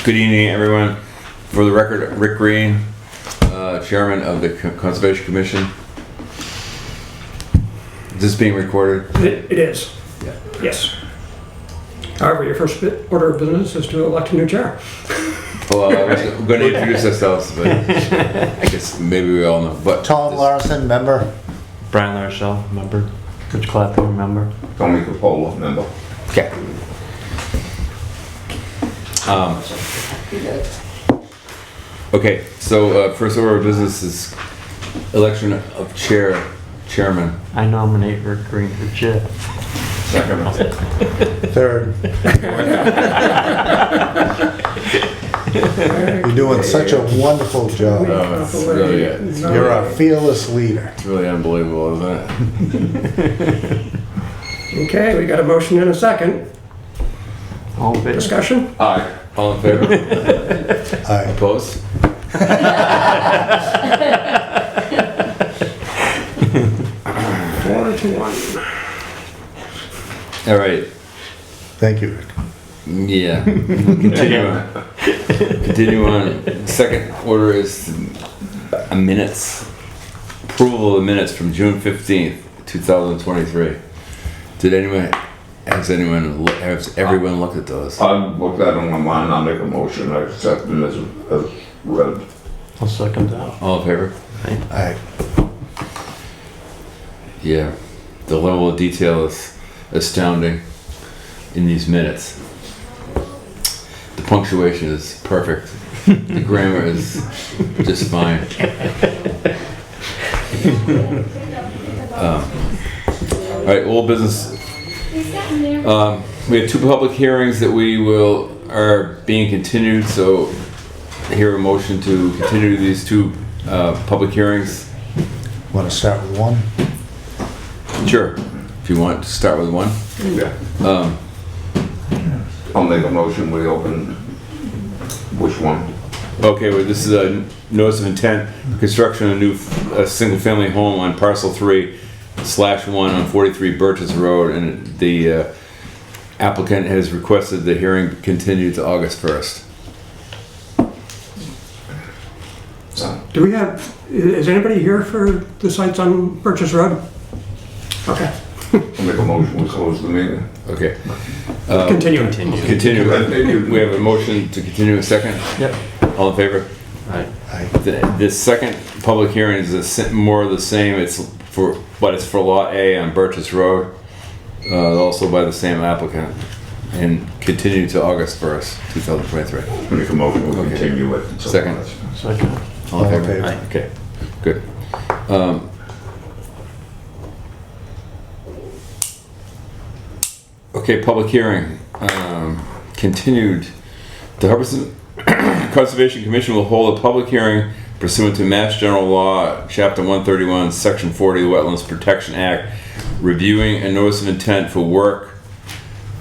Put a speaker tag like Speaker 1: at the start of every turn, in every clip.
Speaker 1: Good evening, everyone. For the record, Rick Green, Chairman of the Conservation Commission. Is this being recorded?
Speaker 2: It is.
Speaker 1: Yeah.
Speaker 2: Yes. However, your first order of business is to elect a new chair.
Speaker 1: Well, I was going to introduce ourselves, but I guess maybe we all know. But
Speaker 3: Tom Larson, member.
Speaker 4: Brian Larshell, member. Rich Clapping, member.
Speaker 5: Tony Capola, member.
Speaker 1: Okay. Okay, so first order of business is election of chairman.
Speaker 4: I nominate Rick Green for chair.
Speaker 5: Second.
Speaker 3: Third. You're doing such a wonderful job.
Speaker 1: Oh, it's really,
Speaker 3: You're a fearless leader.
Speaker 1: it's really unbelievable, isn't it?
Speaker 2: Okay, we got a motion and a second.
Speaker 4: All in favor?
Speaker 2: Discussion?
Speaker 5: Aye.
Speaker 1: All in favor?
Speaker 3: Aye.
Speaker 1: Opposed?
Speaker 2: 4-1.
Speaker 1: All right.
Speaker 3: Thank you, Rick.
Speaker 1: Yeah. Continue on. Continue on. Second order is minutes. Approval of the minutes from June 15th, 2023. Has everyone looked at those?
Speaker 5: I've looked at them online, I'll make a motion, I accept them as read.
Speaker 4: I'll second that.
Speaker 1: All in favor?
Speaker 3: Aye.
Speaker 1: Yeah. The level of detail is astounding in these minutes. The punctuation is perfect. The grammar is just fine. All right, old business. We have two public hearings that are being continued, so hear a motion to continue these two public hearings.
Speaker 3: Want to start with one?
Speaker 1: Sure, if you want to start with one.
Speaker 5: Yeah. I'll make a motion, we open, which one?
Speaker 1: Okay, well, this is a notice of intent, construction of a new single-family home on parcel 3/1 on 43 Birches Road, and the applicant has requested the hearing continue to August 1st.
Speaker 2: Do we have, is anybody here for the sites on Birches Road? Okay.
Speaker 5: I'll make a motion, we close the meeting.
Speaker 1: Okay.
Speaker 2: Continue.
Speaker 1: Continue. We have a motion to continue a second.
Speaker 4: Yep.
Speaker 1: All in favor?
Speaker 4: Aye.
Speaker 3: Aye.
Speaker 1: The second public hearing is more of the same. But it's for Lot A on Birches Road, also by the same applicant, and continue to August 1st, 2023.
Speaker 5: Make a motion, we
Speaker 1: Okay.
Speaker 5: continue it. until-
Speaker 1: Second.
Speaker 4: Second.
Speaker 1: All in
Speaker 3: All in
Speaker 1: favor?
Speaker 3: favor.
Speaker 1: Okay, good. Okay, public hearing, continued. The Hubbardson Conservation Commission will hold a public hearing pursuant to Mass General Law, Chapter 131, Section 40 of the Wetlands Protection Act, reviewing a notice of intent for work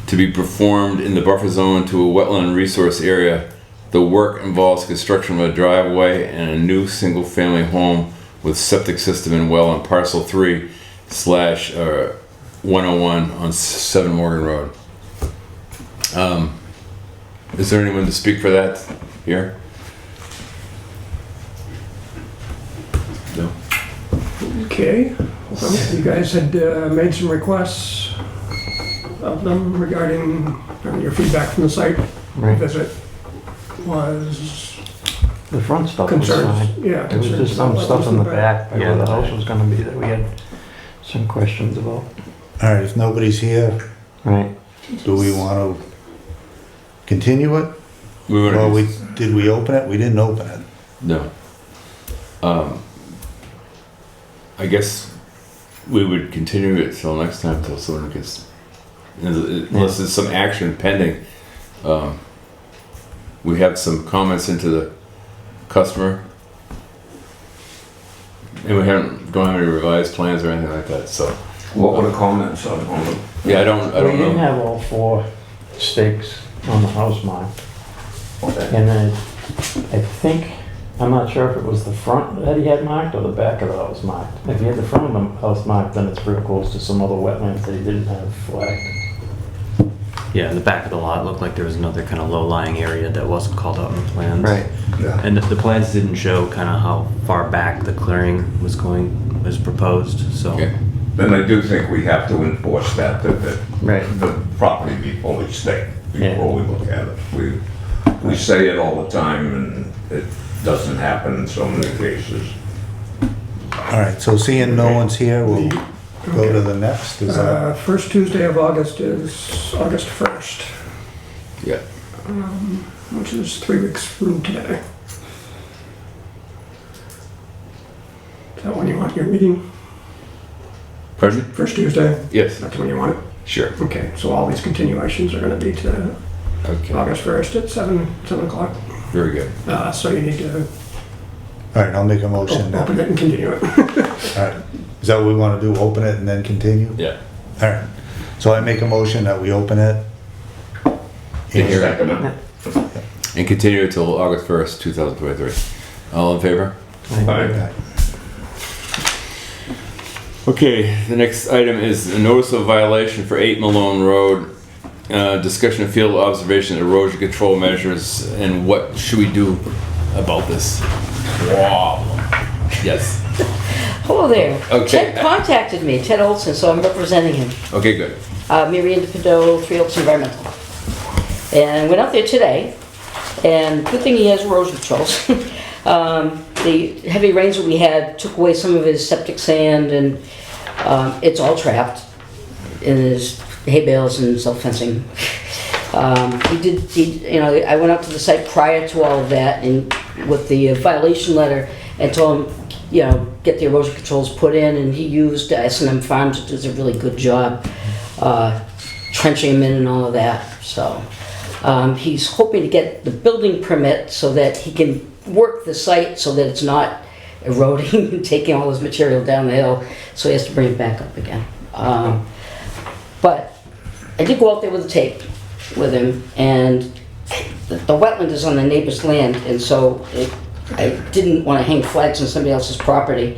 Speaker 1: to be performed in the buffer zone to a wetland resource area. The work involves construction of a driveway and a new single-family home with septic system and well on parcel 3/101 on 7 Morgan Road. Is there anyone to speak for that here? No.
Speaker 2: Okay. You guys had made some requests of them regarding your feedback from the site
Speaker 4: Right.
Speaker 2: visit was
Speaker 4: The front stuff was
Speaker 2: concerns.
Speaker 4: fine.
Speaker 2: Yeah.
Speaker 4: There was
Speaker 2: concerns
Speaker 4: just some
Speaker 2: about
Speaker 4: stuff
Speaker 2: levels
Speaker 4: in the back by
Speaker 2: Yeah,
Speaker 4: where the house was gonna be that we had some questions about.
Speaker 3: All right, if nobody's here,
Speaker 4: Right.
Speaker 3: do we want to continue it?
Speaker 1: We would
Speaker 3: Well, did we open it? We didn't open it.
Speaker 1: No. I guess we would continue it till next time, till someone gets, unless there's some action pending. We have some comments into the customer, and we don't have any revised plans or anything like that, so.
Speaker 5: What were the comments on the?
Speaker 1: Yeah, I don't
Speaker 4: We didn't
Speaker 1: know.
Speaker 4: have all 4 stakes on the house marked.
Speaker 5: Okay.
Speaker 4: And then I think, I'm not sure if it was the front that he had marked or the back of the house marked. If he had the front of the house marked, then it's real close to some other wetlands that he didn't have flagged.
Speaker 6: Yeah, in the back of the lot looked like there was another kind of low-lying area that wasn't called out in the plans.
Speaker 4: Right.
Speaker 5: Yeah.
Speaker 6: And the plans didn't show kind of how far back the clearing was proposed, so.
Speaker 1: Okay.
Speaker 5: And I do think we have to enforce that
Speaker 4: Right.
Speaker 5: the property be fully staked
Speaker 4: Yeah.
Speaker 5: before we look at it. We say it all the time and it doesn't happen in so many cases.
Speaker 3: All right, so seeing no one's here, we'll go to the next. Is that,
Speaker 2: First Tuesday of August is August 1st,
Speaker 1: Yeah.
Speaker 2: which is 3 weeks from today. Is that when you want your meeting?
Speaker 1: Pardon?
Speaker 2: First Tuesday?
Speaker 1: Yes.
Speaker 2: That's when you want it?
Speaker 1: Sure.
Speaker 2: Okay, so all these continuations are gonna be to
Speaker 1: Okay.
Speaker 2: August 1st at 7 o'clock.
Speaker 1: Very good.
Speaker 2: So you need to
Speaker 3: all right, I'll make a motion now.
Speaker 2: open it and continue it.
Speaker 3: All right, is that what we want to do, open it and then continue?
Speaker 1: Yeah.
Speaker 3: All right, so I make a motion that we open it.
Speaker 5: Second it.
Speaker 1: And continue it till August 1st, 2023. All in favor?
Speaker 5: Aye.
Speaker 1: Okay, the next item is a notice of violation for 8 Malone Road. Discussion of field observation, erosion control measures, and what should we do about this problem? Yes.
Speaker 7: Hello there.
Speaker 1: Okay.
Speaker 7: Ted contacted me, Ted Olson, so I'm representing him.
Speaker 1: Okay, good.
Speaker 7: Miriam DePido, 3 Oaks Environmental. And went out there today, and good thing he has erosion controls. The heavy rains that we had took away some of his septic sand, and it's all trapped in his hay bales and self-fencing. I went out to the site prior to all of that, and with the violation letter, and told him, get the erosion controls put in, and he used S&M Farms, which does a really good job trenching them in and all of that. So he's hoping to get the building permit so that he can work the site so that it's not eroding and taking all his material down the hill, so he has to bring it back up again. But I did go out there with the tape with him, and the wetland is on the neighbor's land, and so I didn't want to hang flags on somebody else's property.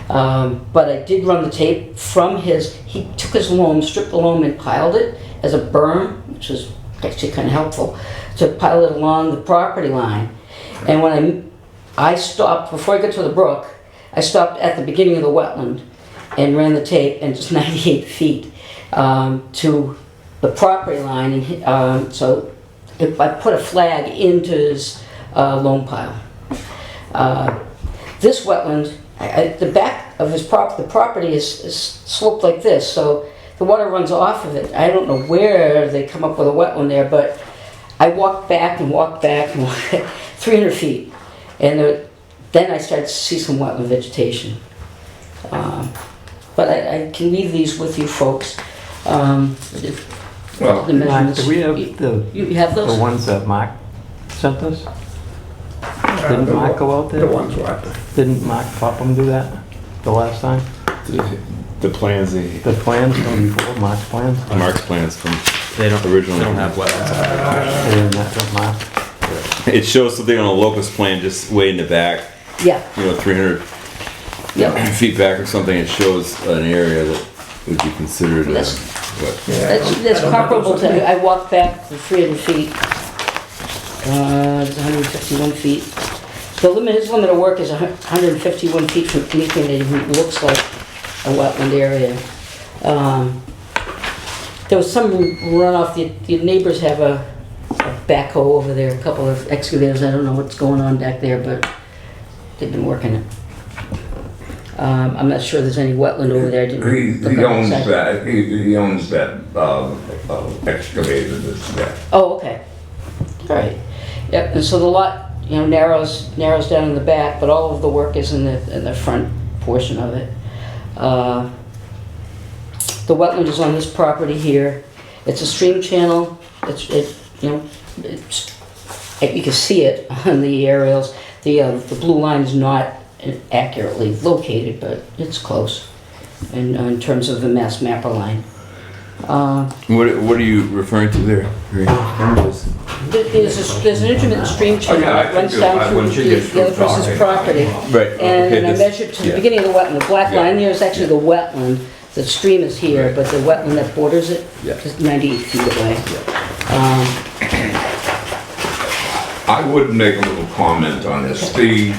Speaker 7: But I did run the tape from he took his loam, stripped the loam and piled it as a berm, which was actually kind of helpful, to pile it along the property line. And when I stopped, before I got to the brook, I stopped at the beginning of the wetland and ran the tape, and just 98 feet to the property line. And so if I put a flag into his loam pile. This wetland, the back of his the property is sloped like this, so the water runs off of it. I don't know where they come up with a wetland there, but I walked back and walked back and walked 300 feet, and then I started to see some wetland vegetation. But I can leave these with you folks.
Speaker 5: Well,
Speaker 7: The measurements.
Speaker 4: Do we have
Speaker 7: You have
Speaker 4: the
Speaker 7: those?
Speaker 4: ones that Mark sent us? Didn't Mark go out
Speaker 2: The
Speaker 4: there?
Speaker 2: ones what?
Speaker 4: Didn't Mark Popham do that the last time?
Speaker 1: The plans,
Speaker 4: The plans from before, Mark's plans?
Speaker 1: Mark's plans from
Speaker 6: They don't
Speaker 1: originally.
Speaker 6: have wetlands.
Speaker 4: They didn't have that, Mark?
Speaker 1: It shows something on a locust plan just way in the back,
Speaker 7: Yeah,
Speaker 1: 300
Speaker 7: yeah.
Speaker 1: feet back or something. It shows an area that would be considered
Speaker 7: Yes.
Speaker 1: what?
Speaker 2: Yeah,
Speaker 7: That's
Speaker 2: I don't have
Speaker 7: comparable
Speaker 2: those
Speaker 7: to,
Speaker 2: with me.
Speaker 7: I walked back the 300 feet. It's 151 feet. His limit of work is 151 feet from anything that even looks like a wetland area. There was some runoff, the neighbors have a backhoe over there, a couple of excavators, I don't know what's going on back there, but they've been working it. I'm not sure there's any wetland over there. I didn't look
Speaker 5: he owns
Speaker 7: outside.
Speaker 5: that, he owns that excavator that's there.
Speaker 7: Oh, okay. All right. Yep, and so the lot, narrows down in the back, but all of the work is in the front portion of it. The wetland is on this property here. It's a stream channel. You can see it on the aerials. The blue line is not accurately located, but it's close in terms of the Mass Mapper line.
Speaker 1: What are you referring to there?
Speaker 7: There's an intermittent stream channel that runs down through the other person's property.
Speaker 1: Right.
Speaker 7: And I measured to the beginning of the wetland. The black line there is actually the wetland. The stream is here, but the wetland that borders it
Speaker 1: Yeah.
Speaker 7: is 98 feet away.
Speaker 5: I would make a little comment on this. The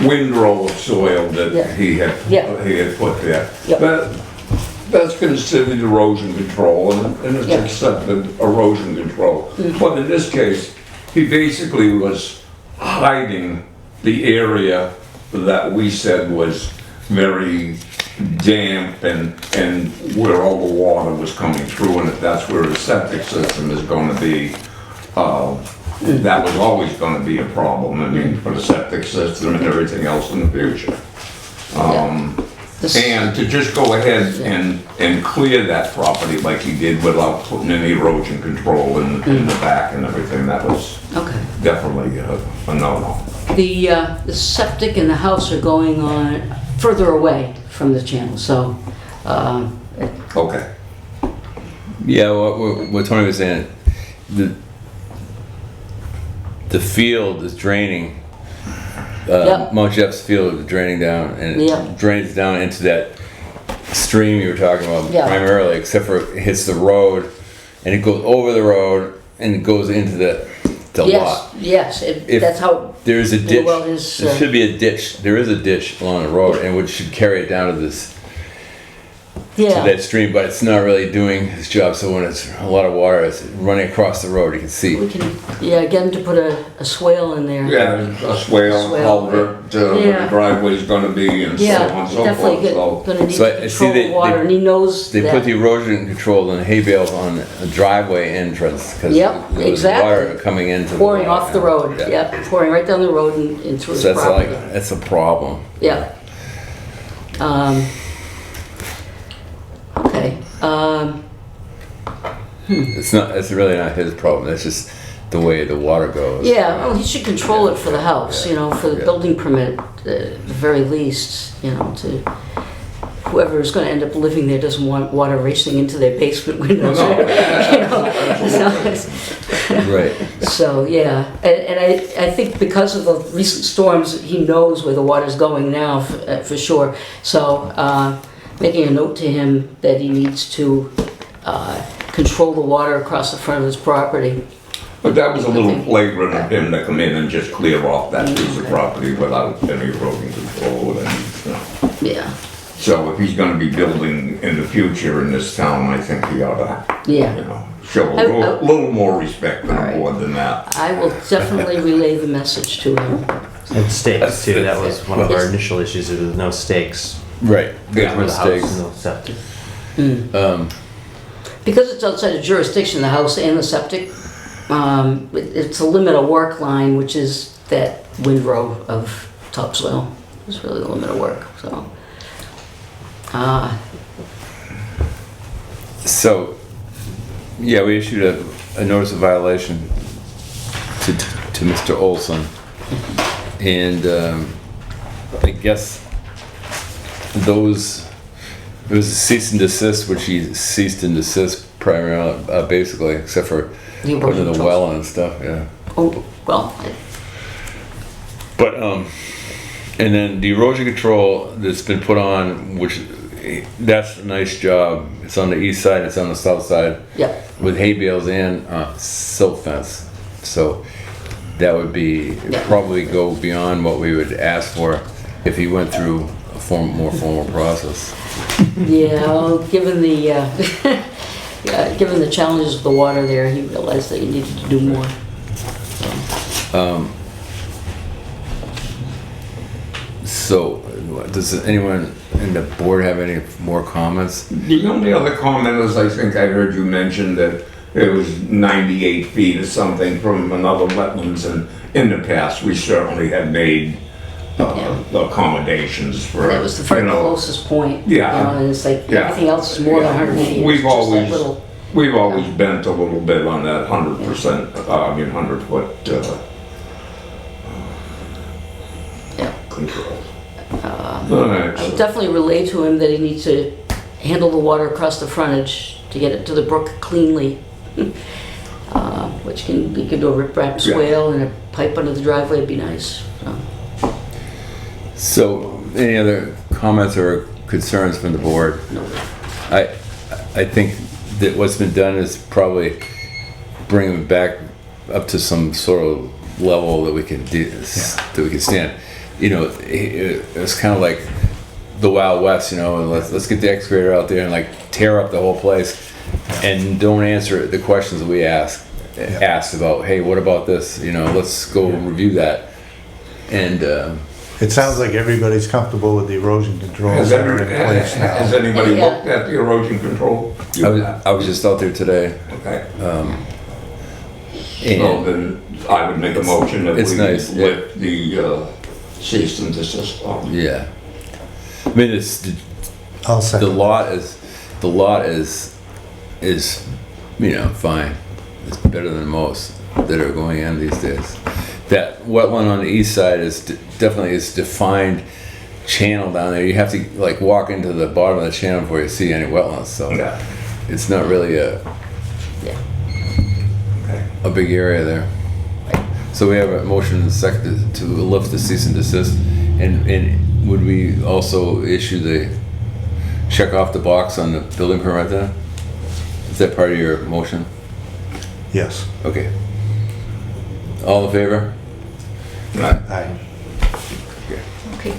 Speaker 5: windrow of soil
Speaker 7: Yeah.
Speaker 5: that he had put there.
Speaker 7: Yep.
Speaker 5: That's considered erosion control and it's
Speaker 7: Yeah.
Speaker 5: accepted erosion control. But in this case, he basically was hiding the area that we said was very damp and where all the water was coming through, and if that's where his septic system is gonna be, that was always gonna be a problem, I mean, for the septic system and everything else in the future. And to just go ahead and clear that property like he did without putting any erosion control in the back and everything, that was
Speaker 7: Okay.
Speaker 5: definitely a no-no.
Speaker 7: The septic and the house are going on further away from the channel, so,
Speaker 5: Okay.
Speaker 1: Yeah, what Tony was saying, the field is draining.
Speaker 7: Yep.
Speaker 1: Mount Jeff's field is draining down, and
Speaker 7: Yep.
Speaker 1: it drains down into that stream you were talking about
Speaker 7: Yeah.
Speaker 1: primarily, except for it hits the road, and it goes over the road, and it goes into the
Speaker 7: yes,
Speaker 1: lot.
Speaker 7: yes,
Speaker 1: If
Speaker 7: that's how,
Speaker 1: There's a ditch,
Speaker 7: well, his,
Speaker 1: there should be a ditch, there is a ditch along the road, and which should carry it down to this, to
Speaker 7: yeah,
Speaker 1: that stream, but it's not really doing its job, so when it's a lot of water, it's running across the road, you can see.
Speaker 7: we can, get him to put a swale in there.
Speaker 5: Yeah, a swale,
Speaker 7: Swale.
Speaker 5: culvert, where
Speaker 7: Yeah.
Speaker 5: the driveway's gonna be and so
Speaker 7: Yeah,
Speaker 5: on and so
Speaker 7: definitely
Speaker 5: forth, so.
Speaker 7: gonna need
Speaker 1: So
Speaker 7: to
Speaker 1: I see
Speaker 7: control
Speaker 1: they-
Speaker 7: the water, and he knows
Speaker 1: They
Speaker 7: that.
Speaker 1: put the erosion control and hay bales on the driveway entrance, because
Speaker 7: Yep,
Speaker 1: there was
Speaker 7: exactly.
Speaker 1: water coming into the
Speaker 7: Pouring
Speaker 1: lot.
Speaker 7: off the road,
Speaker 1: Yeah.
Speaker 7: pouring right down the road and into his
Speaker 1: So that's
Speaker 7: property.
Speaker 1: like, that's a problem.
Speaker 7: Yeah. Okay,
Speaker 1: It's really not his problem, that's just the way the water goes.
Speaker 7: yeah, well, he should control it for the house, for the
Speaker 1: Yeah.
Speaker 7: building permit, at the very least, to, whoever is gonna end up living there doesn't want water racing into their basement windows.
Speaker 5: No.
Speaker 1: Right.
Speaker 7: So, yeah, and I think because of the recent storms, he knows where the water's going now, for sure. So, making a note to him that he needs to control the water across the front of his property.
Speaker 5: But that was a little flagrant of him to come in and just clear off that piece of property without any erosion control and.
Speaker 7: Yeah,
Speaker 5: So if he's gonna be building in the future in this town, I think he ought to,
Speaker 7: yeah.
Speaker 5: show a little more respect to the
Speaker 7: Alright.
Speaker 5: board than that.
Speaker 7: I will definitely relay the message to him.
Speaker 6: And stakes too, that was one of our
Speaker 7: Yes.
Speaker 6: initial issues, there was no stakes
Speaker 1: Right.
Speaker 5: Yeah.
Speaker 6: for the house,
Speaker 1: Mistakes.
Speaker 6: no septic.
Speaker 7: Because it's outside of jurisdiction, the house and the septic, it's a limit of work line, which is that windrow of topsoil. It's really the limit of work, so.
Speaker 1: So, yeah, we issued a notice of violation to Mr. Olson. And I guess it was a cease and desist, which he ceased and desist primarily, basically, except for
Speaker 7: The
Speaker 1: putting
Speaker 7: erosion
Speaker 1: the
Speaker 7: control.
Speaker 1: well and stuff, yeah.
Speaker 7: Oh, well,
Speaker 1: But, and then the erosion control that's been put on, which, that's a nice job. It's on the east side, it's on the south side,
Speaker 7: yeah,
Speaker 1: with hay bales and silt fence. So that would be,
Speaker 7: Yeah.
Speaker 1: probably go beyond what we would ask for if he went through a more formal process.
Speaker 7: yeah, well, given the, given the challenges of the water there, he realized that he needed to do more.
Speaker 1: So, does anyone in the board have any more comments?
Speaker 5: The only other comment is, I think I heard you mention that it was 98 feet or something from another wetlands, and in the past, we certainly had made accommodations for,
Speaker 7: That was the very closest point.
Speaker 5: Yeah.
Speaker 7: And it's like,
Speaker 5: Yeah.
Speaker 7: everything else is more than 180.
Speaker 5: We've
Speaker 7: It's just that
Speaker 5: always,
Speaker 7: little-
Speaker 5: we've always bent a little bit on that 100%, 100-foot
Speaker 7: Yeah.
Speaker 5: control. Alright,
Speaker 7: I would
Speaker 5: so-
Speaker 7: definitely relay to him that he needs to handle the water across the frontage to get it to the brook cleanly. Which can, you could do a riprap swale and a pipe under the driveway would be nice. So,
Speaker 1: So, any other comments or concerns from the board?
Speaker 7: no.
Speaker 1: I think that what's been done is probably bring them back up to some sort of level that we can that we can stand. You know, it's kind of like the Wild West. You know, let's get the excavator out there and like tear up the whole place, and don't answer the questions that we asked about. Hey, what about this? You know, let's go review that. And
Speaker 3: It sounds like everybody's comfortable with the erosion controls
Speaker 5: Has
Speaker 3: that are in place
Speaker 5: has
Speaker 3: now.
Speaker 5: anybody
Speaker 7: Yeah.
Speaker 5: looked at the erosion control?
Speaker 1: I was just out there today,
Speaker 5: Okay.
Speaker 1: and
Speaker 5: Well, then I would make a motion that
Speaker 1: It's
Speaker 5: we
Speaker 1: nice, yeah.
Speaker 5: lift the cease and desist on.
Speaker 1: yeah. I mean, it's
Speaker 3: I'll
Speaker 1: the
Speaker 3: second.
Speaker 1: lot is you know, fine. It's better than most that are going in these days. That wetland on the east side is definitely is defined channel down there. You have to like walk into the bottom of the channel before you see any wetlands. So
Speaker 5: Yeah.
Speaker 1: it's not really a big area there. So we have a motion and a second to lift the cease and desist, and would we also issue the check off the box on the building permit then? Is that part of your motion?
Speaker 3: Yes.
Speaker 1: Okay. All in favor?
Speaker 5: Right.
Speaker 3: Aye.
Speaker 7: Okay,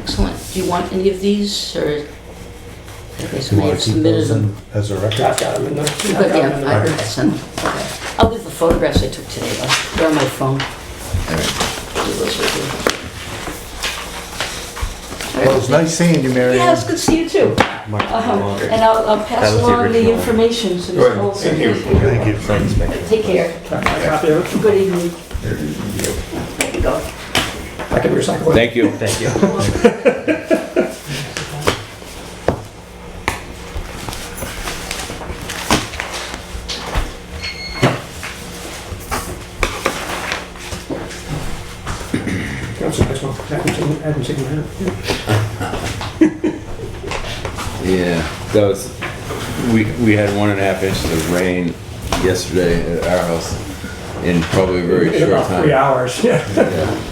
Speaker 7: excellent. Do you want any of these, or? Okay,
Speaker 3: You
Speaker 7: so we
Speaker 3: want
Speaker 7: have
Speaker 3: to keep
Speaker 7: submitted
Speaker 3: those
Speaker 7: them.
Speaker 3: in as a record?
Speaker 2: I've got them in there. I've
Speaker 7: But
Speaker 2: got
Speaker 7: yeah,
Speaker 2: them in
Speaker 7: I
Speaker 2: there.
Speaker 7: sent them. Okay. I'll leave the photographs I took today, though. They're on my phone.
Speaker 1: All right.
Speaker 7: Do those right here.
Speaker 3: Well, it's nice seeing you, Mary
Speaker 7: Yeah,
Speaker 3: Ann.
Speaker 7: it's good to see you too. And I'll pass
Speaker 6: That was the
Speaker 7: along the
Speaker 6: original.
Speaker 7: information to
Speaker 5: Go ahead.
Speaker 7: Mr. Olson.
Speaker 5: Thank you.
Speaker 3: Thank you.
Speaker 7: Take care.
Speaker 2: I copy of it.
Speaker 7: Good evening. There you go.
Speaker 2: I can recycle it.
Speaker 1: Thank you.
Speaker 6: Thank you.
Speaker 2: That's a nice one. Hadn't seen that.
Speaker 1: Yeah, that was, we had 1.5 inches of rain yesterday at our house in probably a very
Speaker 2: In
Speaker 1: short
Speaker 2: about 3
Speaker 1: time.
Speaker 2: hours, yeah.
Speaker 1: Yeah.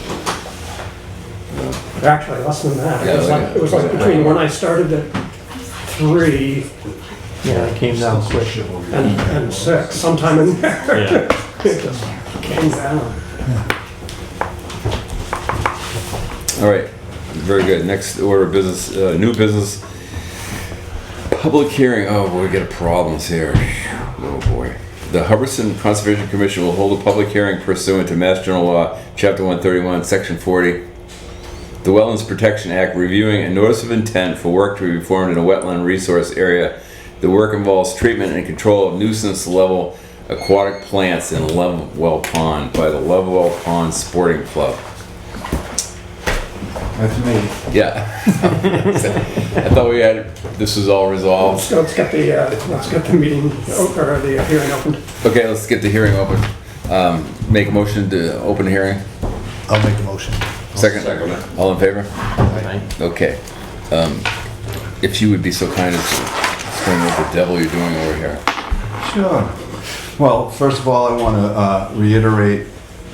Speaker 2: Actually, less than that.
Speaker 1: Yeah,
Speaker 2: It was like between when I started at 3
Speaker 4: Yeah, it came down quick.
Speaker 2: and 6, sometime in there.
Speaker 4: Yeah.
Speaker 2: It just came down.
Speaker 1: All right, very good. Next order of business, new business, public hearing. Oh boy, we got problems here. Oh boy. The Hubbardson Conservation Commission will hold a public hearing pursuant to Mass General Law, Chapter 131, Section 40, the Wetlands Protection Act, reviewing a notice of intent for work to be performed in a wetland resource area. The work involves treatment and control of nuisance level aquatic plants in Lovewell Pond by the Lovewell Pond Sporting Club.
Speaker 3: That's me.
Speaker 1: Yeah. I thought we had, this was all resolved.
Speaker 2: Let's get the meeting, or the hearing opened.
Speaker 1: Okay, let's get the hearing open. Make a motion to open the hearing.
Speaker 3: I'll make a motion.
Speaker 1: Second.
Speaker 5: Second.
Speaker 1: All in favor?
Speaker 4: Aye.
Speaker 1: Okay. If you would be so kind as to explain what the devil you're doing over here.
Speaker 8: Sure. Well, first of all, I want to reiterate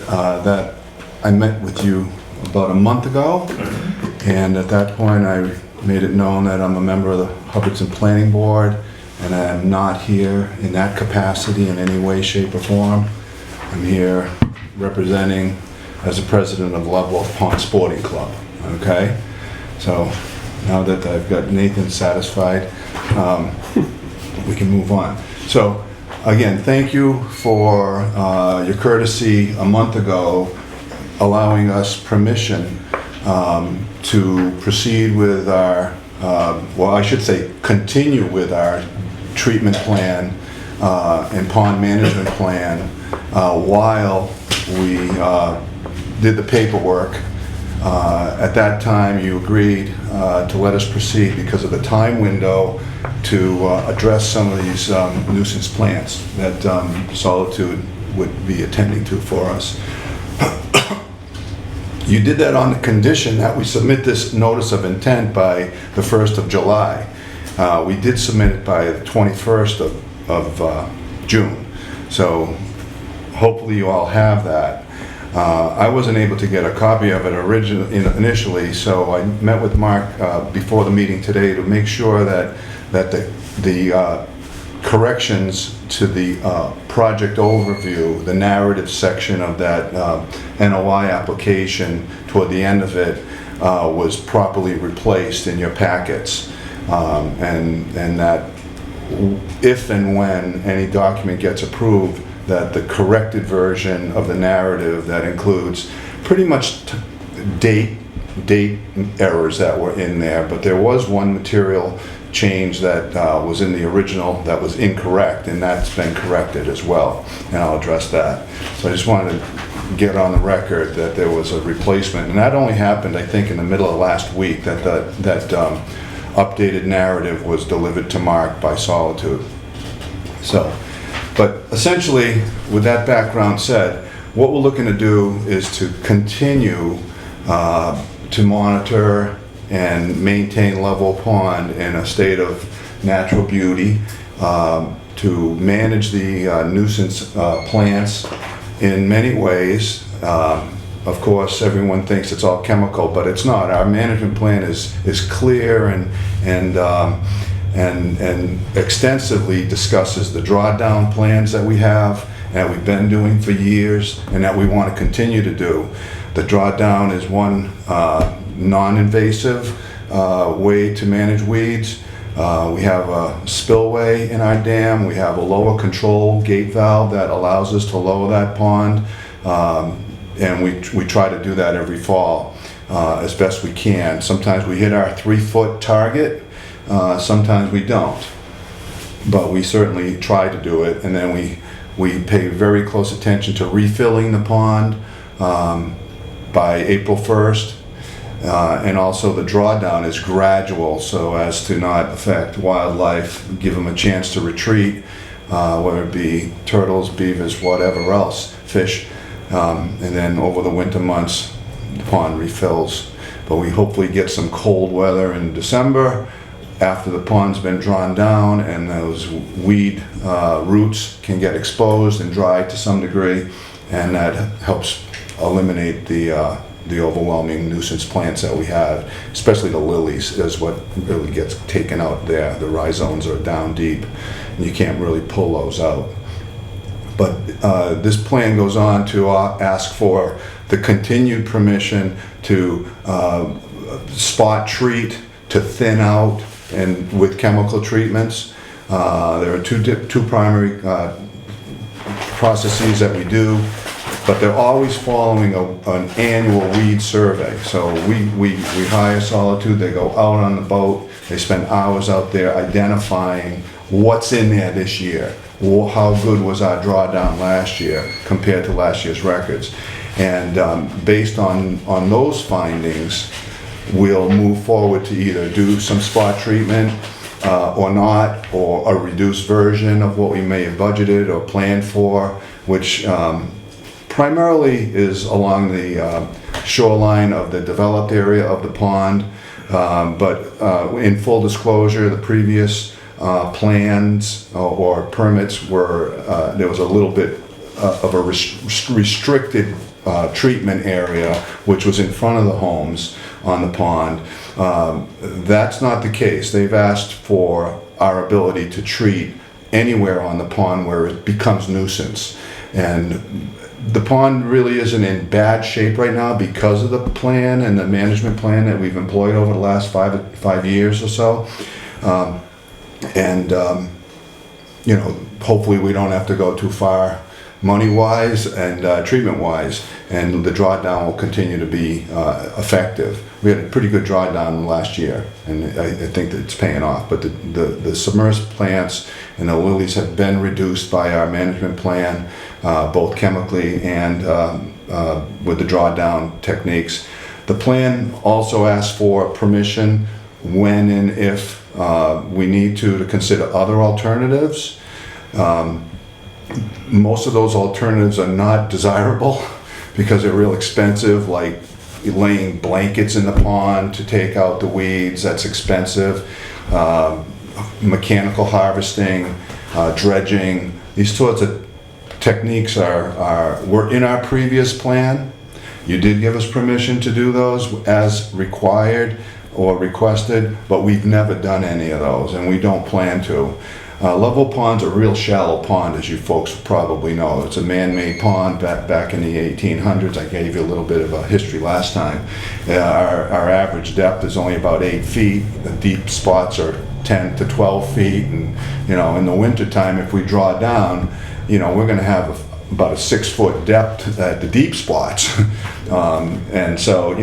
Speaker 8: that I met with you about a month ago, and at that point I made it known that I'm a member of the Hubbardson Planning Board, and I'm not here in that capacity in any way, shape, or form. I'm here representing as the president of Lovewell Pond Sporting Club, okay? So now that I've got Nathan satisfied, we can move on. So again, thank you for your courtesy a month ago, allowing us permission to proceed with our, well, I should say, continue with our treatment plan and pond management plan while we did the paperwork. At that time, you agreed to let us proceed because of the time window to address some of these nuisance plants that Solitude would be attending to for us. You did that on the condition that we submit this notice of intent by the 1st of July. We did submit it by the 21st of June. So hopefully you all have that. I wasn't able to get a copy of it initially, so I met with Mark before the meeting today to make sure that the corrections to the project overview, the narrative section of that NOI application toward the end of it was properly replaced in your packets. And that if and when any document gets approved, that the corrected version of the narrative that includes pretty much date errors that were in there, but there was one material change that was in the original that was incorrect, and that's been corrected as well, and I'll address that. So I just wanted to get on the record that there was a replacement, and that only happened, I think, in the middle of last week, that updated narrative was delivered to Mark by Solitude. So, but essentially, with that background said, what we're looking to do is to continue to monitor and maintain Level Pond in a state of natural beauty, to manage the nuisance plants in many ways. Of course, everyone thinks it's all chemical, but it's not. Our management plan is clear and extensively discusses the drawdown plans that we have, and that we've been doing for years, and that we want to continue to do. The drawdown is one non-invasive way to manage weeds. We have a spillway in our dam. We have a lower control gate valve that allows us to lower that pond. And we try to do that every fall as best we can. Sometimes we hit our 3-foot target, sometimes we don't. But we certainly try to do it, and then we pay very close attention to refilling the pond by April 1st. And also the drawdown is gradual, so as to not affect wildlife, give them a chance to retreat, whether it be turtles, beavers, whatever else, fish. And then over the winter months, the pond refills. But we hopefully get some cold weather in December after the pond's been drawn down and those weed roots can get exposed and dry to some degree, and that helps eliminate the overwhelming nuisance plants that we have, especially the lilies is what really gets taken out there. The rhizomes are down deep and you can't really pull those out. But this plan goes on to ask for the continued permission to spot treat, to thin out, and with chemical treatments. There are two primary processes that we do, but they're always following an annual weed survey. So we hire Solitude, they go out on the boat, they spend hours out there identifying what's in there this year. How good was our drawdown last year compared to last year's records? And based on those findings, we'll move forward to either do some spot treatment or not, or a reduced version of what we may have budgeted or planned for, which primarily is along the shoreline of the developed area of the pond. But in full disclosure, the previous plans or permits were, there was a little bit of a restricted treatment area, which was in front of the homes on the pond. That's not the case. They've asked for our ability to treat anywhere on the pond where it becomes nuisance. And the pond really isn't in bad shape right now because of the plan and the management plan that we've employed over the last five years or so. You know, hopefully we don't have to go too far money-wise and treatment-wise, and the drawdown will continue to be effective. We had a pretty good drawdown last year, and I think that it's paying off. But the submersed plants and the lilies have been reduced by our management plan, both chemically and with the drawdown techniques. The plan also asks for permission when and if we need to consider other alternatives. Most of those alternatives are not desirable because they're real expensive, like laying blankets in the pond to take out the weeds, that's expensive. Mechanical harvesting, dredging, these sorts of techniques were in our previous plan. You did give us permission to do those as required or requested, but we've never done any of those, and we don't plan to. Level Pond's a real shallow pond, as you folks probably know. It's a man-made pond back in the 1800s. I gave you a little bit of a history last time. Our average depth is only about 8 feet. The deep spots are 10 to 12 feet, and in the wintertime, if we draw down, we're going to have about a 6-foot depth at the deep spots. And so,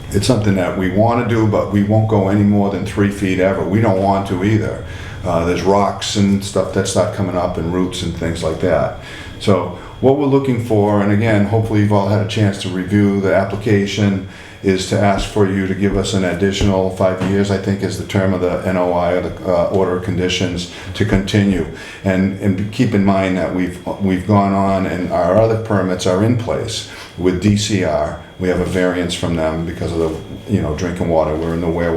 Speaker 8: it's something that we want to do, but we won't go any more than 3 feet ever. We don't want to either. There's rocks and stuff that start coming up and roots and things like that. So what we're looking for, and again, hopefully you've all had a chance to review the application, is to ask for you to give us an additional 5 years, I think is the term of the NOI, or the order of conditions, to continue. And keep in mind that we've gone on and our other permits are in place with DCR. We have a variance from them because of the drinking water. We're in the Ware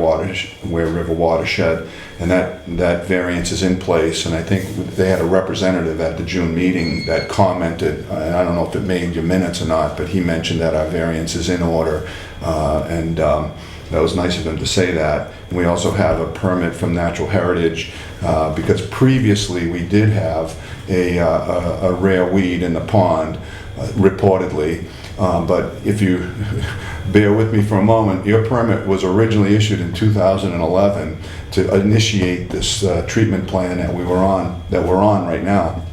Speaker 8: River watershed, and that variance is in place. And I think they had a representative at the June meeting that commented, and I don't know if it made your minutes or not, but he mentioned that our variance is in order. That was nice of him to say that. We also have a permit from Natural Heritage because previously we did have a rare weed in the pond, reportedly. But if you bear with me for a moment, your permit was originally issued in 2011 to initiate this treatment plan that we're on right now.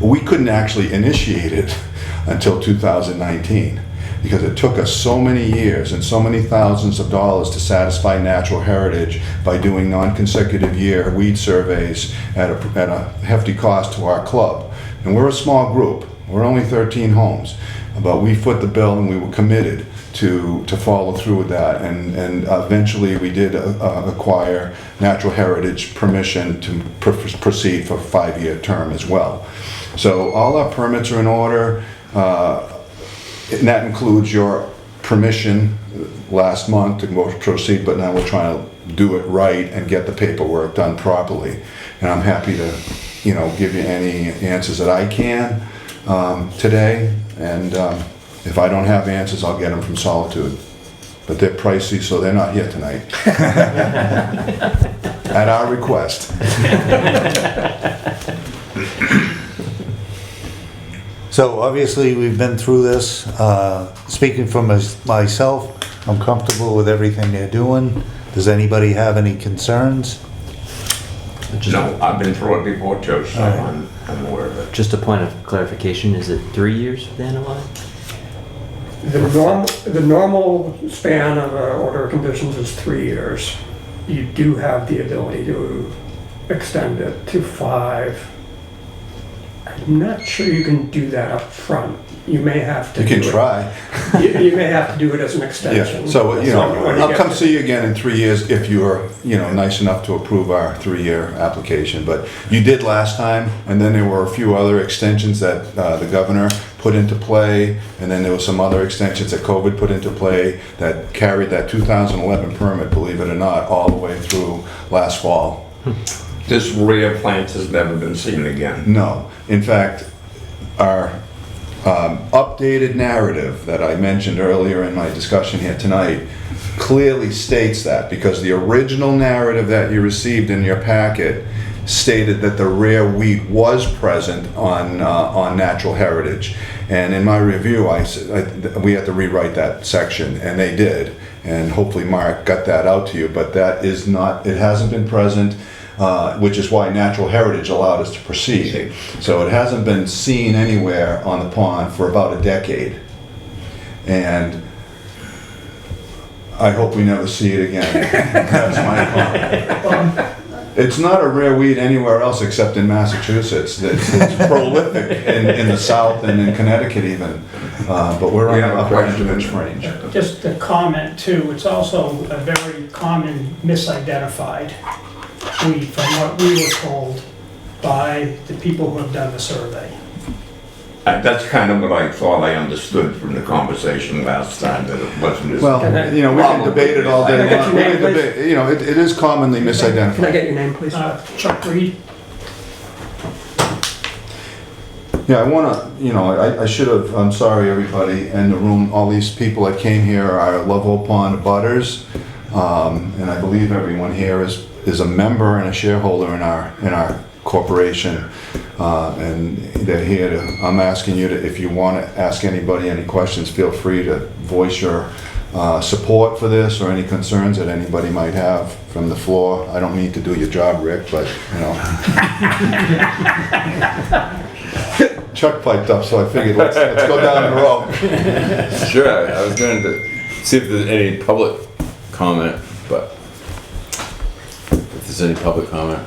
Speaker 8: We couldn't actually initiate it until 2019. Because it took us so many years and so many thousands of dollars to satisfy Natural Heritage by doing non-consecutive year weed surveys at a hefty cost to our club. And we're a small group. We're only 13 homes. But we foot the bill and we were committed to follow through with that. And eventually we did acquire Natural Heritage permission to proceed for a 5-year term as well. So all our permits are in order. And that includes your permission last month to go proceed, but now we're trying to do it right and get the paperwork done properly. And I'm happy to, give you any answers that I can today. And if I don't have answers, I'll get them from Solitude. But they're pricey, so they're not here tonight. At our request.
Speaker 3: So obviously, we've been through this. Speaking for myself, I'm comfortable with everything they're doing. Does anybody have any concerns?
Speaker 5: No, I've been through it before too, so
Speaker 3: Alright.
Speaker 5: I'm aware of it.
Speaker 6: Just a point of clarification, is it 3 years for the NOI?
Speaker 2: The normal span of an order of conditions is 3 years. You do have the ability to extend it to 5. I'm not sure you can do that up front. You may have to.
Speaker 8: You can
Speaker 2: do it-
Speaker 8: try.
Speaker 2: You may have to do it as an extension.
Speaker 8: Yeah, so,
Speaker 2: when you
Speaker 8: I'll
Speaker 2: get
Speaker 8: come
Speaker 2: to-
Speaker 8: see you again in 3 years if you're, nice enough to approve our 3-year application. But you did last time, and then there were a few other extensions that the governor put into play, and then there were some other extensions that COVID put into play that carried that 2011 permit, believe it or not, all the way through last fall.
Speaker 5: This rare plant has never been seen again.
Speaker 8: No. In fact, our updated narrative that I mentioned earlier in my discussion here tonight clearly states that, because the original narrative that you received in your packet stated that the rare weed was present on Natural Heritage. And in my review, we had to rewrite that section, and they did. And hopefully Mark got that out to you, but that is not, it hasn't been present. Which is why Natural Heritage allowed us to proceed. So it hasn't been seen anywhere on the pond for about a decade. And I hope we never see it again. That's my comment. It's not a rare weed anywhere else except in Massachusetts. It's prolific in the South and in Connecticut even. But we're on the upper end of its range.
Speaker 9: Just a comment too, it's also a very common misidentified weed from what we were told by the people who have done the survey.
Speaker 5: That's kind of what I thought I understood from the conversation last time, that it wasn't as...
Speaker 8: Well, we can debate it all day
Speaker 2: Can I get
Speaker 8: long.
Speaker 2: your name, please?
Speaker 8: It is commonly
Speaker 2: Can I
Speaker 8: misidentified.
Speaker 2: get your name, please?
Speaker 9: Chuck Reed?
Speaker 8: Yeah, I want to, I should have, I'm sorry, everybody in the room, all these people that came here are Level Pond butters, and I believe everyone here is a member and a shareholder in our corporation, and they're here to, I'm asking you to, if you want to ask anybody any questions, feel free to voice your support for this or any concerns that anybody might have from the floor. I don't mean to do your job, Rick, but, you know. Chuck piped up, so I figured let's go down the road.
Speaker 1: Sure, I was going to see if there's any public comment, but if there's any public comment.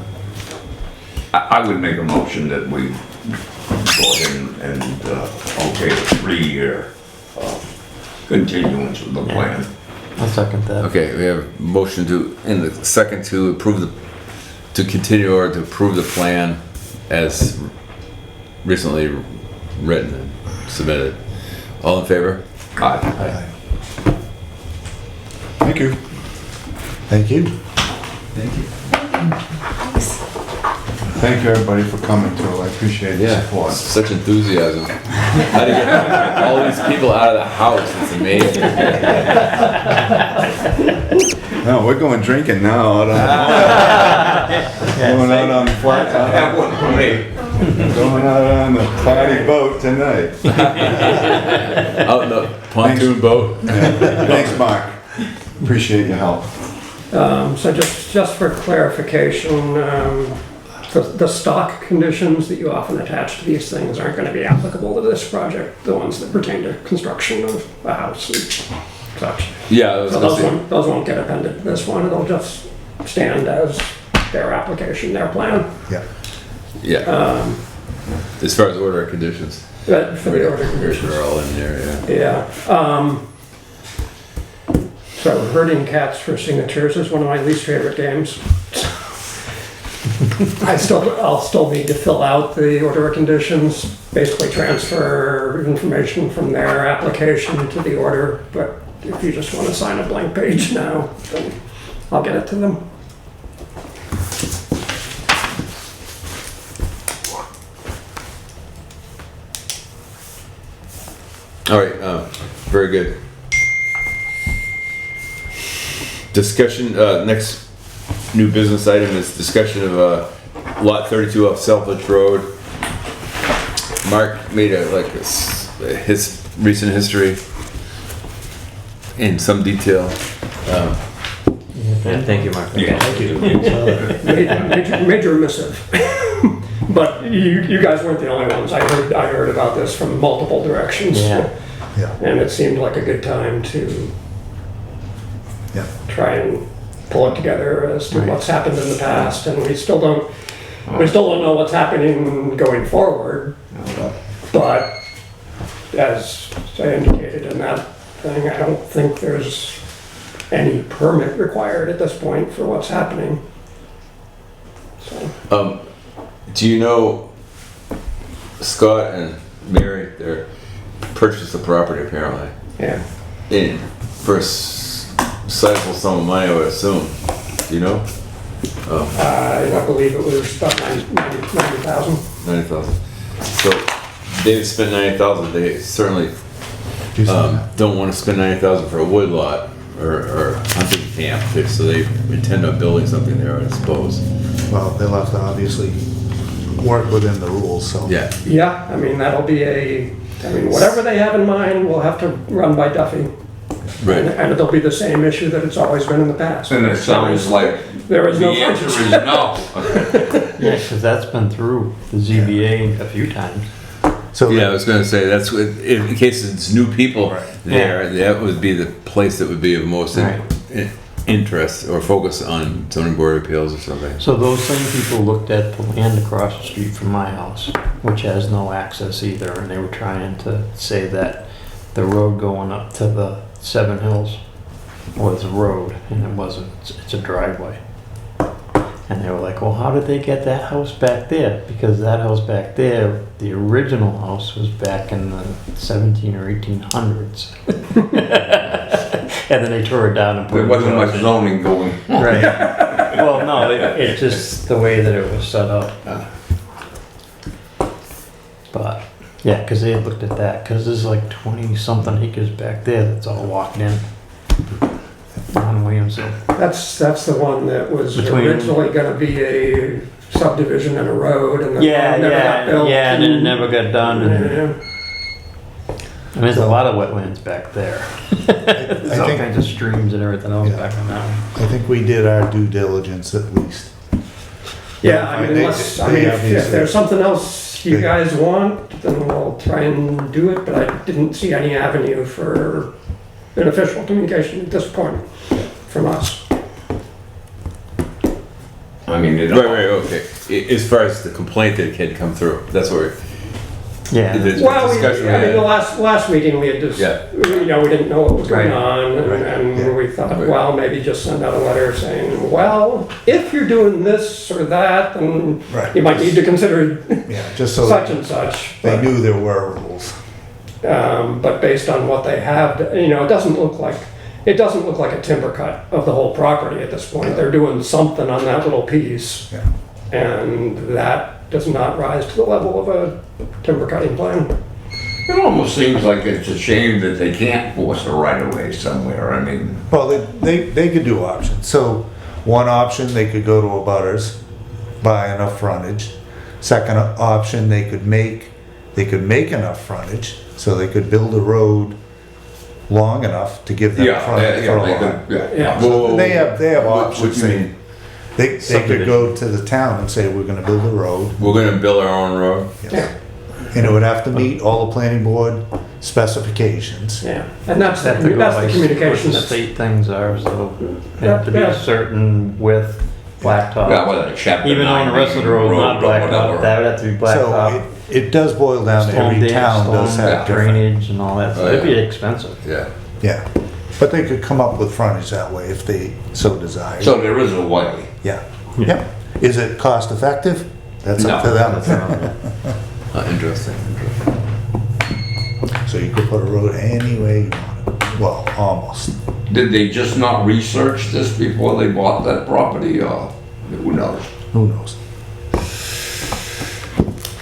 Speaker 5: I would make a motion that we go ahead and okay the 3-year continuance of the plan.
Speaker 4: I'll second that.
Speaker 1: Okay, we have a motion in the second to approve to continue or to approve the plan as recently written and submitted. All in favor?
Speaker 5: Aye.
Speaker 8: Thank you.
Speaker 3: Thank you.
Speaker 8: Thank you, everybody, for coming too. I appreciate the
Speaker 1: Yeah,
Speaker 8: support.
Speaker 1: such enthusiasm. How to get all these people out of the house, it's amazing.
Speaker 8: No, we're going drinking now. I don't know. Going out on the flat top.
Speaker 5: Have one for me.
Speaker 8: Going out on the party boat tonight.
Speaker 1: Out in the pontoon boat.
Speaker 8: Thanks, Mark. Appreciate your help.
Speaker 2: So just for clarification, the stock conditions that you often attach to these things aren't going to be applicable to this project, the ones that pertain to construction of a house and such.
Speaker 1: Yeah,
Speaker 2: So those won't get appended to this one, it'll just stand as their application, their plan.
Speaker 1: yeah. As far as order of conditions.
Speaker 2: But for the order conditions.
Speaker 1: They're all in there, yeah.
Speaker 2: Yeah. So herding cats for signatures is one of my least favorite games. I'll still need to fill out the order of conditions, basically transfer information from their application to the order, but if you just want to sign a blank page now, then I'll get it to them.
Speaker 1: All right, very good. Discussion, next new business item is discussion of lot 32 off Selfridge Road. Mark made his recent history in some detail.
Speaker 6: Yeah, thank you, Mark.
Speaker 2: Major missive. But you guys weren't the only ones. I heard about this from multiple directions.
Speaker 4: Yeah.
Speaker 2: And it seemed like a good time to
Speaker 3: Yeah.
Speaker 2: try and pull it together as to what's happened in the past, and we still don't know what's happening going forward. But as I indicated in that thing, I don't think there's any permit required at this point for what's happening. So,
Speaker 1: Do you know Scott and Mary, they're purchased the property apparently.
Speaker 2: yeah.
Speaker 1: For a sizable sum of money, I would assume. Do you know?
Speaker 2: I believe it was about 90,000.
Speaker 1: 90,000. So they've spent 90,000. They certainly don't want to spend 90,000 for a wood lot or hunting camp. So they intend on building something there, I suppose.
Speaker 3: Well, they'll have to obviously work within the rules, so.
Speaker 1: Yeah.
Speaker 2: Yeah, I mean, that'll be whatever they have in mind, we'll have to run by Duffy.
Speaker 1: Right.
Speaker 2: And it'll be the same issue that it's always been in the past.
Speaker 5: And it sounds like
Speaker 2: There is
Speaker 5: the
Speaker 2: no
Speaker 5: answer
Speaker 2: frontage.
Speaker 5: is no.
Speaker 4: Yeah, because that's been through the ZBA a few times.
Speaker 3: So,
Speaker 1: Yeah, I was going to say that's in case it's new people there. That would be the place that would be of most
Speaker 4: Right.
Speaker 1: interest or focus on zoning board of appeals or something.
Speaker 4: So those same people looked at the land across the street from my house, which has no access either, and they were trying to say that the road going up to the Seven Hills was a road, and it wasn't. It's a driveway. And they were like, well, how did they get that house back there? Because that house back there, the original house was back in the 17 or 1800s. And then they tore it down and put
Speaker 5: There
Speaker 4: it
Speaker 5: wasn't much zoning going.
Speaker 4: Right. Well, no, it's just the way that it was set up. But, yeah, because they had looked at that, because there's like 20-something acres back there that's all walked in. On Williamson.
Speaker 2: That's the one that was
Speaker 4: Between-
Speaker 2: originally gonna be a subdivision and a road and then
Speaker 4: Yeah,
Speaker 2: never got built.
Speaker 4: yeah, and it never got done. And
Speaker 2: Yeah.
Speaker 4: there's a lot of wetlands back there. There's
Speaker 3: I
Speaker 4: all
Speaker 3: think-
Speaker 4: kinds of streams and everything else
Speaker 3: Yeah.
Speaker 4: back on that one.
Speaker 3: I think we did our due diligence at least.
Speaker 2: Yeah, I mean,
Speaker 3: They-
Speaker 2: unless, I
Speaker 3: they
Speaker 2: mean, if
Speaker 3: obviously-
Speaker 2: there's something else you
Speaker 3: They-
Speaker 2: guys want, then we'll try and do it, but I didn't see any avenue for an official communication at this point from us.
Speaker 5: I mean, it.
Speaker 1: Right, okay. As far as the complaint that had come through, that's what we're,
Speaker 4: Yeah.
Speaker 1: the
Speaker 2: Well,
Speaker 1: discussion we
Speaker 2: I mean, the
Speaker 1: had.
Speaker 2: last meeting, we had just,
Speaker 1: Yeah.
Speaker 2: you know, we didn't know what was going
Speaker 4: Right.
Speaker 2: on,
Speaker 3: Right.
Speaker 2: and
Speaker 3: Yeah.
Speaker 2: we thought,
Speaker 1: Right.
Speaker 2: well, maybe just send out a letter saying, well, if you're doing this or that, then
Speaker 3: Right.
Speaker 2: you might need to consider
Speaker 3: Yeah, just so
Speaker 2: such and such.
Speaker 3: they
Speaker 2: But,
Speaker 3: knew there were rules.
Speaker 2: but based on what they have, you know, it doesn't look like a timber cut of the whole property at this point. They're doing something on that little piece,
Speaker 3: Yeah.
Speaker 2: and that does not rise to the level of a timber cutting plan.
Speaker 5: It almost seems like it's a shame that they can't force a right of way somewhere. I mean,
Speaker 3: Well, they could do options. So one option, they could go to a butters, buy enough frontage. Second option, they could make enough frontage, so they could build a road long enough to give them
Speaker 5: yeah,
Speaker 3: frontage for a
Speaker 5: they
Speaker 3: lot.
Speaker 5: could, yeah.
Speaker 2: Yeah.
Speaker 1: Whoa,
Speaker 3: They have
Speaker 1: what
Speaker 3: options.
Speaker 1: you mean?
Speaker 3: They could
Speaker 6: Subdivision.
Speaker 3: go to the town and say, we're gonna build a road.
Speaker 1: We're gonna build our own road?
Speaker 2: Yeah,
Speaker 3: And it would have to meet all the planning board specifications.
Speaker 2: yeah, and that's
Speaker 4: Have to go
Speaker 2: the
Speaker 4: by
Speaker 2: communication
Speaker 4: what the
Speaker 2: that's,
Speaker 4: state things are, so they have to be
Speaker 2: Yeah.
Speaker 4: a certain width, blacktop.
Speaker 5: Yeah, whether it's chapter
Speaker 4: Even on the rest of the road, not
Speaker 5: or
Speaker 4: blacktop,
Speaker 5: whatever.
Speaker 4: that would have to be
Speaker 3: So
Speaker 4: blacktop.
Speaker 3: it does boil down to
Speaker 4: Storm
Speaker 3: every
Speaker 4: damage,
Speaker 3: town does
Speaker 4: storm
Speaker 3: have different.
Speaker 4: drainage and all that, so
Speaker 1: Oh,
Speaker 4: it'd be
Speaker 1: yeah.
Speaker 4: expensive.
Speaker 1: Yeah.
Speaker 3: Yeah, but they could come up with frontage that way if they so desire.
Speaker 5: So there is a way.
Speaker 3: Yeah, yeah. Is it cost effective? That's up to
Speaker 5: No.
Speaker 3: them.
Speaker 1: Interesting.
Speaker 3: So you could put a road any way you wanted. Well, almost.
Speaker 5: Did they just not research this before they bought that property, or who knows?
Speaker 3: Who knows?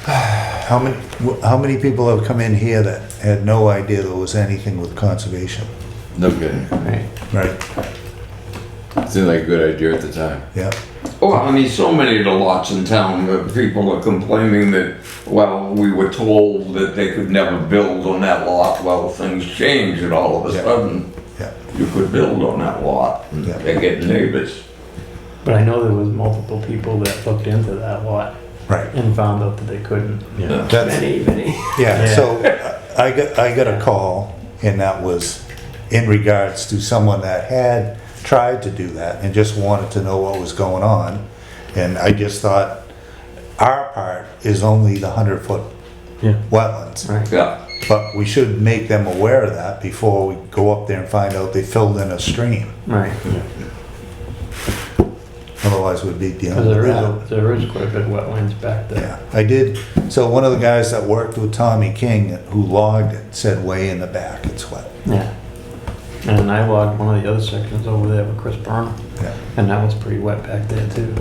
Speaker 3: How many people have come in here that had no idea there was anything with conservation?
Speaker 1: No kidding.
Speaker 4: Right.
Speaker 3: Right,
Speaker 1: Seemed like a good idea at the time.
Speaker 3: yeah.
Speaker 5: Well, I mean, so many of the lots in town, people are complaining that, well, we were told that they could never build on that lot. Well, things change and all of a
Speaker 3: Yeah.
Speaker 5: sudden,
Speaker 3: Yeah.
Speaker 5: you could build on that lot. And
Speaker 3: Yeah.
Speaker 5: they get neighbors.
Speaker 4: But I know there was multiple people that looked into that lot
Speaker 3: Right.
Speaker 4: and found out that they couldn't.
Speaker 5: Yeah.
Speaker 3: That's,
Speaker 2: many.
Speaker 3: yeah,
Speaker 4: Yeah.
Speaker 3: so I got a call and that was in regards to someone that had tried to do that and just wanted to know what was going on. And I just thought our part is only the 100-foot
Speaker 4: Yeah.
Speaker 3: wetlands.
Speaker 4: Right.
Speaker 5: Yeah.
Speaker 3: But we should make them aware of that before we go up there and find out they filled in a stream.
Speaker 4: Right.
Speaker 3: Otherwise we'd be dealing
Speaker 4: Because
Speaker 3: with that.
Speaker 4: there is quite a bit of wetlands back there.
Speaker 3: Yeah, I did, so one of the guys that worked with Tommy King who logged it said way in the back it's wet.
Speaker 4: Yeah. And I logged one of the other sections over there with Chris Burnham,
Speaker 3: Yeah.
Speaker 4: and that was pretty wet back there too.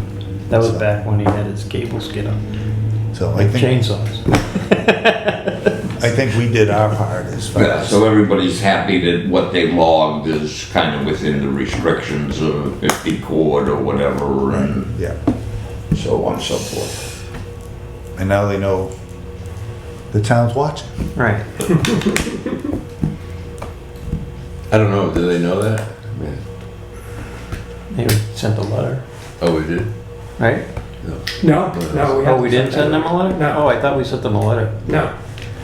Speaker 4: That was
Speaker 3: So-
Speaker 4: back when he had his cable skidder,
Speaker 3: So I
Speaker 4: like
Speaker 3: think,
Speaker 4: chainsaws.
Speaker 3: I think we did our part as far
Speaker 5: Yeah,
Speaker 3: as,
Speaker 5: so everybody's happy that what they logged is kind of within the restrictions of 50 cord or whatever, and
Speaker 3: yeah.
Speaker 5: so on and so forth.
Speaker 3: And now they know the town's watching.
Speaker 4: Right.
Speaker 1: I don't know, do they know that? Man.
Speaker 4: They sent a letter,
Speaker 1: Oh, we did?
Speaker 4: right?
Speaker 2: No,
Speaker 4: Oh, we didn't send them a letter?
Speaker 2: No.
Speaker 4: Oh, I thought we sent them a letter.
Speaker 2: No,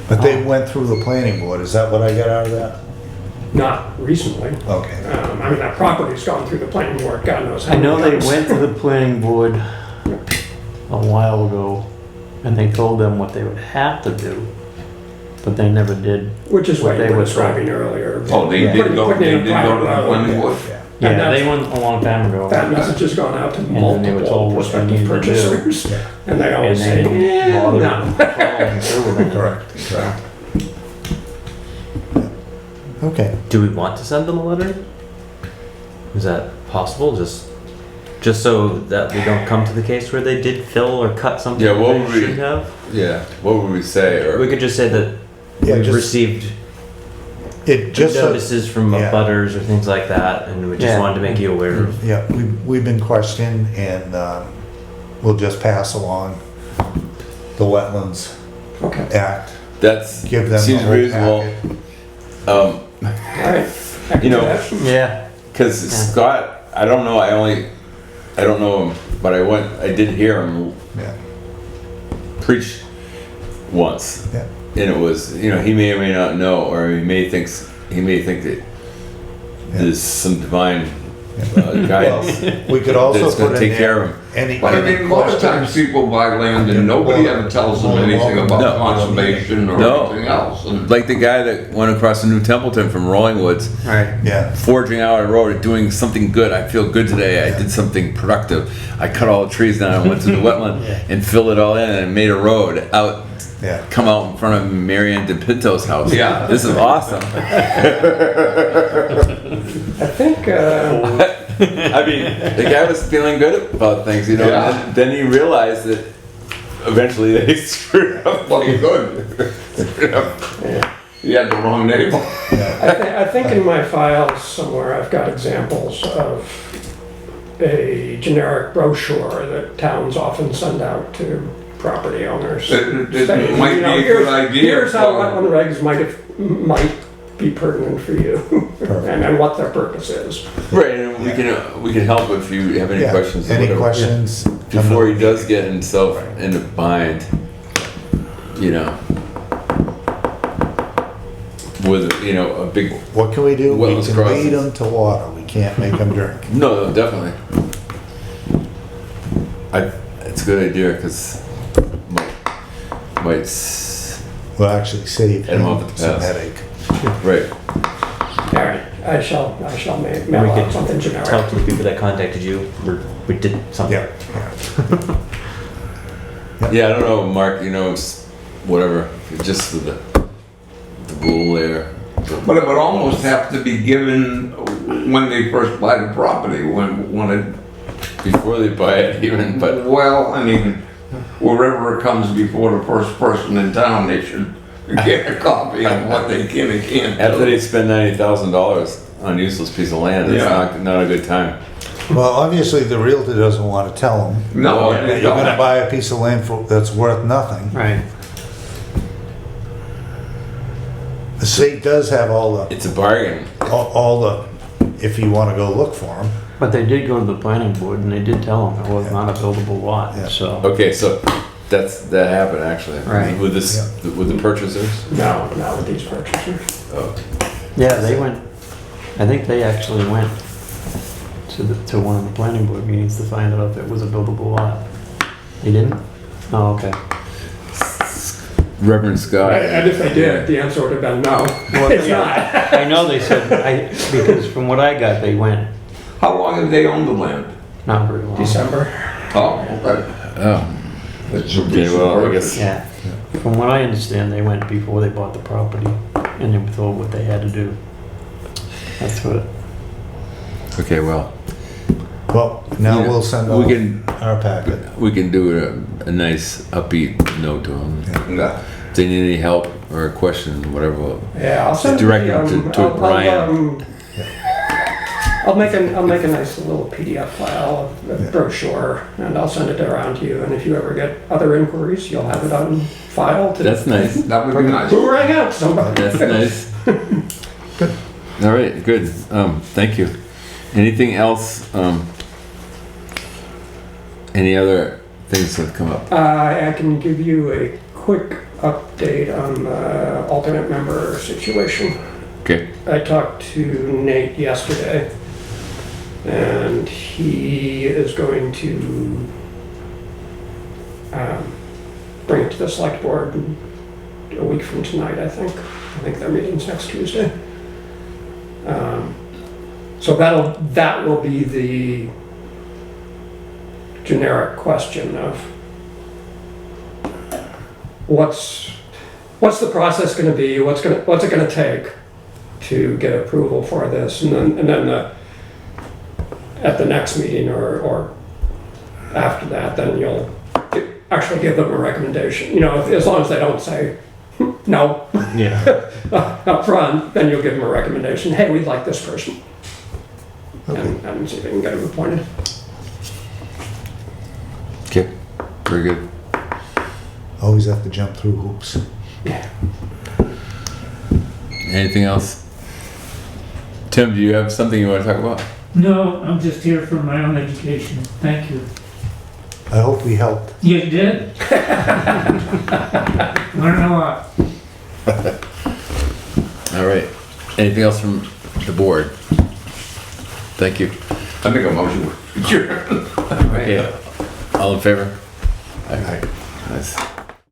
Speaker 3: But they went through the planning board, is that what I got out of that?
Speaker 2: not recently.
Speaker 3: Okay,
Speaker 2: I mean, that property's gone through the planning board, God knows how
Speaker 4: I know
Speaker 2: many
Speaker 4: they
Speaker 2: times.
Speaker 4: went to the planning board a while ago, and they told them what they would have to do, but they never did.
Speaker 2: Which is what
Speaker 4: they
Speaker 2: you were
Speaker 4: were
Speaker 2: describing earlier.
Speaker 5: Oh, they
Speaker 3: Yeah.
Speaker 5: did go,
Speaker 2: Putting
Speaker 5: they
Speaker 2: in a
Speaker 5: did go to the
Speaker 2: private
Speaker 5: planning board?
Speaker 3: yeah.
Speaker 4: Yeah,
Speaker 2: that's-
Speaker 4: they went a long time ago.
Speaker 2: That message has gone out to
Speaker 4: then they were
Speaker 2: multiple
Speaker 4: told what they
Speaker 2: prospective
Speaker 4: needed to do.
Speaker 2: purchasers, and they all
Speaker 4: And
Speaker 2: say,
Speaker 4: they
Speaker 2: yeah,
Speaker 4: bothered
Speaker 2: no.
Speaker 4: following through with it.
Speaker 3: Correct, correct. Okay,
Speaker 6: Do we want to send them a letter? Is that possible? Just so that we don't come to the case where they did fill or cut something
Speaker 1: Yeah, what
Speaker 6: they
Speaker 1: would we-
Speaker 6: shouldn't have?
Speaker 1: Yeah, what would we say, or?
Speaker 6: We could just say that
Speaker 3: yeah,
Speaker 6: we've
Speaker 3: just,
Speaker 6: received
Speaker 3: It just so,
Speaker 6: notices from
Speaker 3: yeah.
Speaker 6: butters or things like that, and we just
Speaker 4: Yeah.
Speaker 6: wanted to make you aware of.
Speaker 3: yeah, we've been questioned, and we'll just pass along the Wetlands
Speaker 2: Okay,
Speaker 3: Act.
Speaker 1: That's,
Speaker 3: Give them
Speaker 1: seems
Speaker 3: the whole
Speaker 1: reasonable.
Speaker 3: packet.
Speaker 2: all right. I can
Speaker 1: You
Speaker 2: do
Speaker 1: know,
Speaker 2: that.
Speaker 4: Yeah.
Speaker 1: Cause Scott, I don't know, I don't know him, but I did hear him
Speaker 3: Yeah,
Speaker 1: preach once.
Speaker 3: yeah.
Speaker 1: And it was, you know, he may or may not know, or he may think that there's some divine guidance
Speaker 3: We could also
Speaker 1: that's
Speaker 3: put
Speaker 1: gonna
Speaker 3: in
Speaker 1: take care
Speaker 3: there
Speaker 1: of him.
Speaker 3: any.
Speaker 5: But I mean, a lot of times people buy land and nobody ever tells them anything about
Speaker 1: No.
Speaker 5: conservation or
Speaker 1: No.
Speaker 5: anything else. And
Speaker 1: Like the guy that went across the New Templeton from Rolling Woods,
Speaker 4: Right.
Speaker 3: Yeah,
Speaker 1: forging out a road, doing something good. I feel good today. I did something productive. I cut all the trees down and went to the wetland and filled it all in and made a road out,
Speaker 3: yeah.
Speaker 1: come out in front of Marianne DePinto's house.
Speaker 5: Yeah.
Speaker 1: This is awesome.
Speaker 2: I think,
Speaker 1: I mean, the guy was feeling good about things, you know,
Speaker 5: Yeah.
Speaker 1: and then he realized that eventually they screwed up.
Speaker 5: well, you could. You had the wrong neighbor.
Speaker 2: I think in my files somewhere, I've got examples of a generic brochure that towns often send out to property owners.
Speaker 5: It might be a good idea.
Speaker 2: Here's how
Speaker 5: for-
Speaker 2: wetland regs might be pertinent for you, and what their purpose is.
Speaker 1: Right, and we can help if you have any
Speaker 3: Yeah.
Speaker 1: questions. or
Speaker 3: Any
Speaker 1: whatever.
Speaker 3: questions?
Speaker 1: Before he does get himself in a bind, you know, with, you know, a big,
Speaker 3: What can we do? We
Speaker 1: Wetlands
Speaker 3: can
Speaker 1: crossings.
Speaker 3: lead them to water. We can't make them drink.
Speaker 1: no, definitely. It's a good idea, because might,
Speaker 3: We'll actually save
Speaker 1: Get 'em
Speaker 3: him
Speaker 1: off the
Speaker 3: some
Speaker 1: pass.
Speaker 3: headache.
Speaker 1: right.
Speaker 2: All right, I shall mail
Speaker 6: We
Speaker 2: out
Speaker 6: could
Speaker 2: something
Speaker 6: Talk
Speaker 2: generic.
Speaker 6: to the people that contacted you, or we did something.
Speaker 3: Yeah, yeah.
Speaker 1: Yeah, I don't know, Mark, you know, it's whatever, just the rule there.
Speaker 5: But it would almost have to be given when they first buy the property, when
Speaker 1: Before they buy it even,
Speaker 5: it,
Speaker 1: but
Speaker 5: well, I mean, wherever it comes before the first person in town, they should get a copy of what they can and can't
Speaker 1: after
Speaker 5: do.
Speaker 1: they spend $90,000 on a useless piece of land, it's
Speaker 5: Yeah.
Speaker 1: not a good time.
Speaker 3: Well, obviously, the realtor doesn't want to tell them
Speaker 5: No,
Speaker 1: Yeah,
Speaker 5: they
Speaker 3: you're gonna
Speaker 5: don't.
Speaker 3: buy a piece of land that's worth nothing.
Speaker 4: Right.
Speaker 3: The state does have all
Speaker 1: It's a bargain.
Speaker 3: the, if you want to go look for them.
Speaker 4: But they did go to the planning board and they did tell them it was not a buildable lot,
Speaker 3: Yeah.
Speaker 4: so.
Speaker 1: Okay, so that happened actually.
Speaker 4: Right.
Speaker 1: With this, with the purchasers?
Speaker 2: No, not with these purchasers.
Speaker 1: Oh.
Speaker 4: Yeah, they went, I think they actually went to one of the planning board meetings to find out if it was a buildable lot. They didn't? Oh, okay.
Speaker 1: Reverend Scott.
Speaker 2: And if they did, the answer would have been no. It's not.
Speaker 4: I know they said, because from what I got, they went,
Speaker 5: How long have they owned the land?
Speaker 4: not very long.
Speaker 2: December.
Speaker 5: Oh, okay.
Speaker 1: Oh,
Speaker 5: That's a
Speaker 1: okay,
Speaker 5: decent
Speaker 1: well, I
Speaker 5: purchase.
Speaker 1: guess,
Speaker 4: Yeah. From what I understand, they went before they bought the property and they were told what they had to do. That's what,
Speaker 1: okay, well,
Speaker 3: Well, now
Speaker 1: Yeah,
Speaker 3: we'll send
Speaker 1: we
Speaker 3: out
Speaker 1: can,
Speaker 3: our packet.
Speaker 1: we can do a nice upbeat note to them.
Speaker 5: Yeah.
Speaker 1: If they need any help or a question, whatever,
Speaker 2: Yeah, I'll send
Speaker 1: Direct
Speaker 2: the,
Speaker 1: them to
Speaker 2: I'll,
Speaker 1: Brian.
Speaker 2: I'll make a nice little PDF file of the brochure, and I'll send it around to you. And if you ever get other inquiries, you'll have it on file.
Speaker 1: that's nice.
Speaker 5: That would be nice.
Speaker 2: Who rang out? Somebody.
Speaker 1: That's nice. All right, good. Thank you. Anything else? Any other things that have come up?
Speaker 2: I can give you a quick update on the alternate member situation.
Speaker 1: Okay.
Speaker 2: I talked to Nate yesterday, and he is going to bring it to the select board a week from tonight, I think. I think their meeting's next Tuesday. So that will be the generic question of what's the process going to be? What's it going to take to get approval for this? And then at the next meeting or after that, then you'll actually give them a recommendation. You know, as long as they don't say, no
Speaker 6: Yeah.
Speaker 2: up front, then you'll give them a recommendation. Hey, we'd like this person.
Speaker 3: Okay.
Speaker 2: And see if they can get them appointed.
Speaker 1: Okay, very good.
Speaker 3: Always have to jump through hoops.
Speaker 1: Anything else? Tim, do you have something you want to talk about?
Speaker 10: No, I'm just here for my own education. Thank you.
Speaker 3: I hope we helped.
Speaker 10: You did? Learn a lot.
Speaker 1: All right. Anything else from the board? Thank you.
Speaker 5: I make a motion. Sure.
Speaker 1: Okay. All in favor?
Speaker 3: Aye.
Speaker 1: Nice.